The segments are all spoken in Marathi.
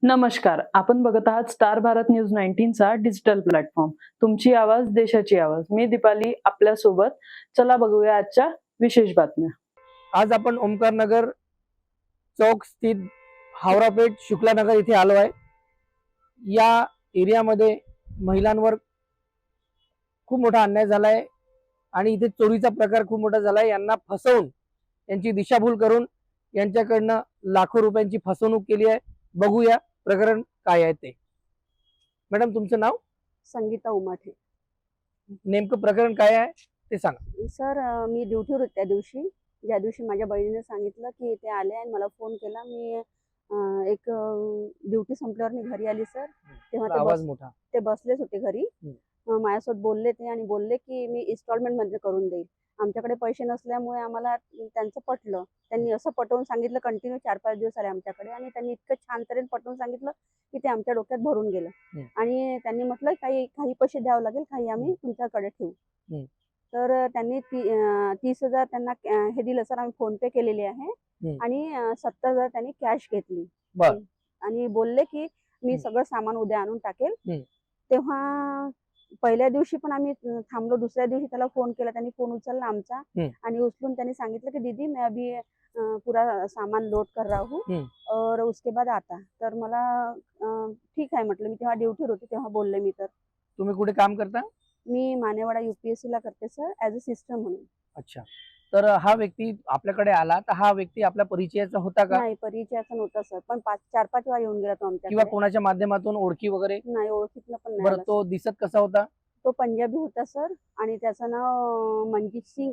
नमस्कार. आपण बघत आहात स्टार भारत न्यूज 19 चा डिजिटल प्लॅटफॉर्म. तुमची आवाज देशाची आवाज. मी दीपाली आपल्या सोबत. चला बघूया आजच्या विशेष बातम्या. आज आपण ओमकार नगर चौक स्थित हावरापेठ शुक्लानगर इथे आलो आहे. या एरियामध्ये महिलांवर खूप मोठा अन्याय झाला आहे आणि इथे चोरीचा प्रकार खूप मोठा झाला आहे. यांना फसवून यांची दिशाभूल करून यांच्याकडनं लाखो रुपयांची फसवणूक केली आहे. बघूया प्रकरण काय आहे ते. मॅडम, तुमचं नाव? संगीता उमाठे. नेमकं प्रकरण काय आहे ते सांगा. सर, मी ड्युटीवर होते त्या दिवशी. ज्या दिवशी माझ्या बहिणीने सांगितलं की ते आले आणि मला फोन केला. मी एक ड्युटी संपल्यावर मी घरी आली सर. तेव्हा आवाज मोठा. ते बसलेच होते घरी. माझ्यासोबत बोलले ते आणि बोलले की मी इन्स्टॉलमेंट मध्ये करून देईल. आमच्याकडे पैसे नसल्यामुळे आम्हाला त्यांचं पटलं. त्यांनी असं पटवून सांगितलं, कंटिन्यू 4-5 दिवस आले आमच्याकडे आणि त्यांनी इतकं छान तऱ्हेने पटवून सांगितलं की ते आमच्या डोक्यात भरून गेलं. आणि त्यांनी म्हटलं काही पैसे द्यावं लागेल, काही आम्ही तुमच्याकडे ठेवू. तर त्यांनी 30,000 त्यांना हे दिलं सर. आम्ही फोन पे केलेले आहे आणि 70,000 त्यांनी कॅश घेतली आणि बोलले की मी सगळं सामान उद्या आणून टाकेल. तेव्हा पहिल्या दिवशी पण आम्ही थांबलो. दुसऱ्या दिवशी त्याला फोन केला. त्यांनी फोन उचलला आमचा आणि उचलून त्यांनी सांगितलं की दीदी मैं अभी पूरा सामान लोड कर रहा हूँ और उसके बाद आता. तर मला ठीक आहे म्हटलं. मी तेव्हा ड्युटीवर होती तेव्हा बोलले मी. तर तुम्ही कुठे काम करता? मी मानेवाडा UPSC ला करते सर, ऍज अ सिस्टर म्हणून. अच्छा. तर हा व्यक्ती आपल्याकडे आला तर हा व्यक्ती आपल्या परिचयाचा होता का? नाही, परिचयाचा नव्हता सर. पण 4-5 वेळा येऊन गेला तो किंवा आमच्याकडे. कोणाच्या माध्यमातून ओळखी वगैरे? नाही, ओळखीतला पण नाही बरं, आला तो सर. दिसत कसा होता? तो पंजाबी होता सर आणि त्याचं नाव मनजीत सिंग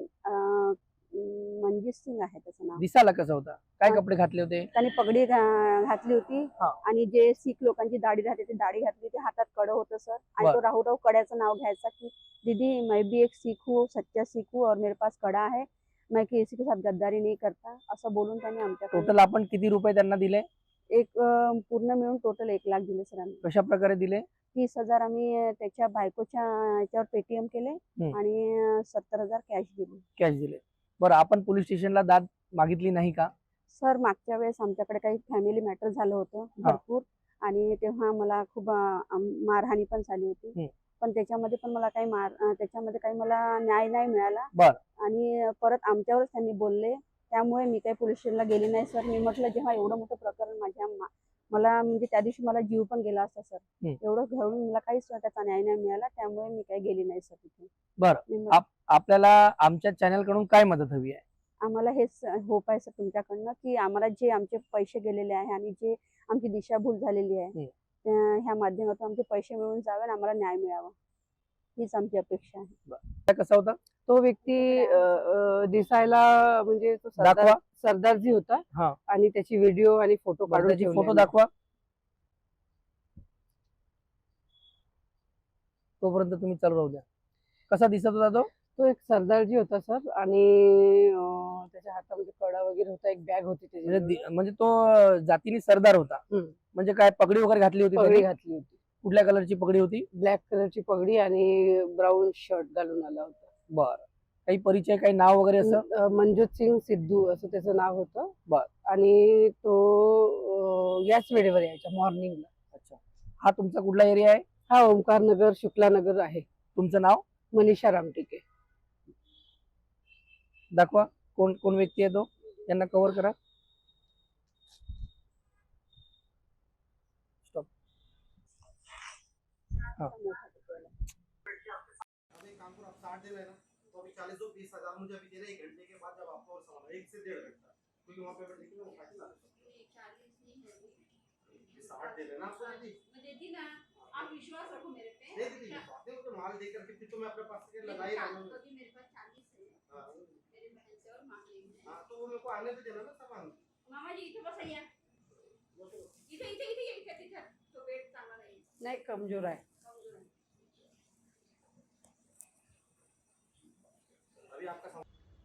आहे त्याचं नाव. दिसायला कसा होता? काय कपडे घातले होते? त्याने पगडी घातली होती आणि जे सिख लोकांची दाढी राहते ती दाढी घातली होती. हातात कड होतं सर. आणि तो राहू कड्याचं नाव घ्यायचा की दीदी मैं भी एक सिख हूँ, सच्चा सिख हूँ और मेरे पास कड़ा है, मैं किसी के साथ गद्दारी नहीं करता, असं बोलून त्याने आमच्याकडे. टोटल आपण किती रुपये त्यांना दिले? एक पूर्ण मिळून टोटल 1 लाख दिले सर आम्ही. कशा प्रकारे दिले? 30,000 आम्ही त्याच्या बायकोच्या याच्यावर पेटीएम केले आणि 70,000 कॅश दिले. बरं, आपण पोलीस स्टेशनला दाद मागितली नाही का? सर, मागच्या वेळेस आमच्याकडे काही फॅमिली मॅटर झालं होतं भरपूर आणि तेव्हा मला खूप मारहाणी पण झाली होती. पण त्याच्यामध्ये पण मला काही मला न्याय नाही मिळाला आणि परत आमच्यावरच त्यांनी बोलले. त्यामुळे मी काही पोलीस स्टेशनला गेली नाही सर. मी म्हटलं जेव्हा एवढं मोठं प्रकरण मला म्हणजे त्या दिवशी मला जीव पण गेला असता सर. एवढं घडून मला काहीच त्याचा न्याय नाही मिळाला. त्यामुळे मी काही गेली नाही सर तिथे. बरं, आपल्याला आमच्या चॅनल कडून काय मदत हवी आहे? आम्हाला हेच होप आहे सर तुमच्याकडनं की आम्हाला जे आमचे पैसे गेलेले आहे आणि जे आमची दिशाभूल झालेली आहे ह्या माध्यमातून आमचे पैसे मिळून जावे आणि आम्हाला न्याय मिळावा, हीच आमची अपेक्षा आहे. कसा होता तो व्यक्ती? दिसायला म्हणजे तो सरदारजी होता आणि त्याची व्हिडिओ आणि फोटो काढून ठेवले. फोटो दाखवा. तोपर्यंत तुम्ही चालू राहू द्या. कसा दिसत होता तो? तो एक सरदारजी होता सर आणि त्याच्या हातामध्ये कड़ा वगैरे होता. एक बॅग होती त्याची. म्हणजे तो जातीने सरदार होता. म्हणजे काय पगडी वगैरे घातली होती? पगडी घातली होती. कुठल्या कलरची पगडी होती? ब्लॅक कलरची पगडी आणि ब्राऊन शर्ट घालून आला होता. बरं, काही परिचय, काही नाव वगैरे असं? मनजोत सिंग सिद्धू असं त्याचं नाव होतं. आणि तो याच वेळेवर यायचा मॉर्निंगला. अच्छा. हा तुमचा कुठला एरिया आहे? हा ओमकार नगर शुक्लानगर आहे. तुमचं नाव? मनीषा रामटेके. दाखवा कोण व्यक्ती आहे तो. त्यांना कव्हर करा. स्टॉप. काम को आप 60 दे रहे हैं ना, तो अभी 40 दो 20,000 मुझे अभी दे रहे 1 घंटे के बाद, जब आपको और सवाल 1 से 1.5 घंटा, क्योंकि वहाँ पे देखिए वो फाइल ला 40 नहीं है, 60 दे रहे हैं ना आपको अभी। मैं देती ना, आप विश्वास रखो मेरे पे। दे दीजिए, बातें तो माल देकर के फिर तो मैं अपने पास से लगा ही रहा हूँ। तो मेरे पास 40 है, मेरे बहन से और मांग लेंगे। हाँ, तो वो मेरे को आने तो देना ना सामान। मामा जी इथे बस या, इथे तो वेट चांगला नाही, कमजोर आहे.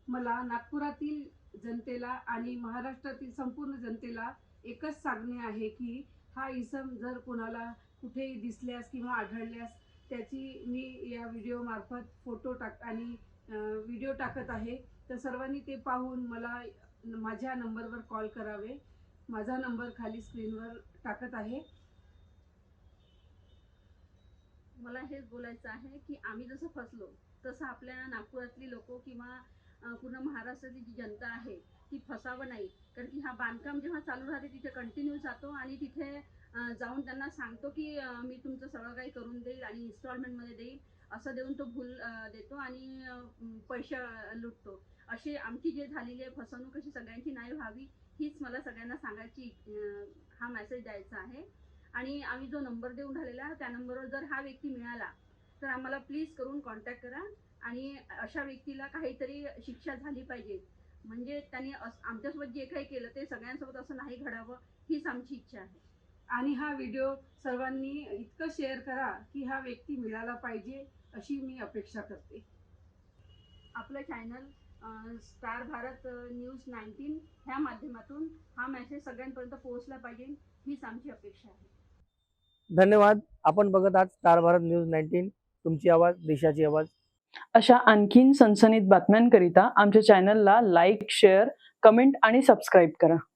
मला नागपुरातील जनतेला आणि महाराष्ट्रातील संपूर्ण जनतेला एकच सांगणे आहे की हा इसम जर कोणाला कुठेही दिसल्यास किंवा आढळल्यास त्याची मी या व्हिडिओ मार्फत फोटो आणि व्हिडिओ टाकत आहे. तर सर्वांनी ते पाहून मला माझ्या नंबरवर कॉल करावे. माझा नंबर खाली स्क्रीनवर टाकत आहे. मला हेच बोलायचं आहे की आम्ही जसं फसलो तसं आपल्या नागपुरातली लोक किंवा पूर्ण महाराष्ट्रातली जी जनता आहे ती फसावं नाही. कारण की हा बांधकाम जेव्हा चालू राहते तिथे कंटिन्यू जातो आणि तिथे जाऊन त्यांना सांगतो की मी तुमचं सगळं काही करून देईल आणि इन्स्टॉलमेंटमध्ये देईल, असं देऊन तो भूल देतो आणि पैसे लुटतो. अशी आमची जे झालेली आहे फसवणूक अशी सगळ्यांची नाही व्हावी हीच मला सगळ्यांना सांगायची, हा मेसेज द्यायचा आहे. आणि आम्ही जो नंबर देऊन राहिलेला त्या नंबरवर जर हा व्यक्ती मिळाला तर आम्हाला प्लीज करून कॉन्टॅक्ट करा आणि अशा व्यक्तीला काहीतरी शिक्षा झाली पाहिजे. म्हणजे त्यांनी आमच्यासोबत जे काही केलं ते सगळ्यांसोबत असं नाही घडावं हीच आमची इच्छा आहे. आणि हा व्हिडिओ सर्वांनी इतकं शेअर करा की हा व्यक्ती मिळाला पाहिजे अशी मी अपेक्षा करते. आपलं चॅनल स्टार भारत न्यूज 19 ह्या माध्यमातून हा मेसेज सगळ्यांपर्यंत पोहोचला पाहिजे हीच आमची अपेक्षा आहे. धन्यवाद. आपण बघत आहात स्टार भारत न्यूज 19, तुमची आवाज देशाची आवाज. अशा आणखीन सनसनीत बातम्यांकरिता आमच्या चॅनलला लाईक, शेअर, कमेंट आणि सबस्क्राईब करा.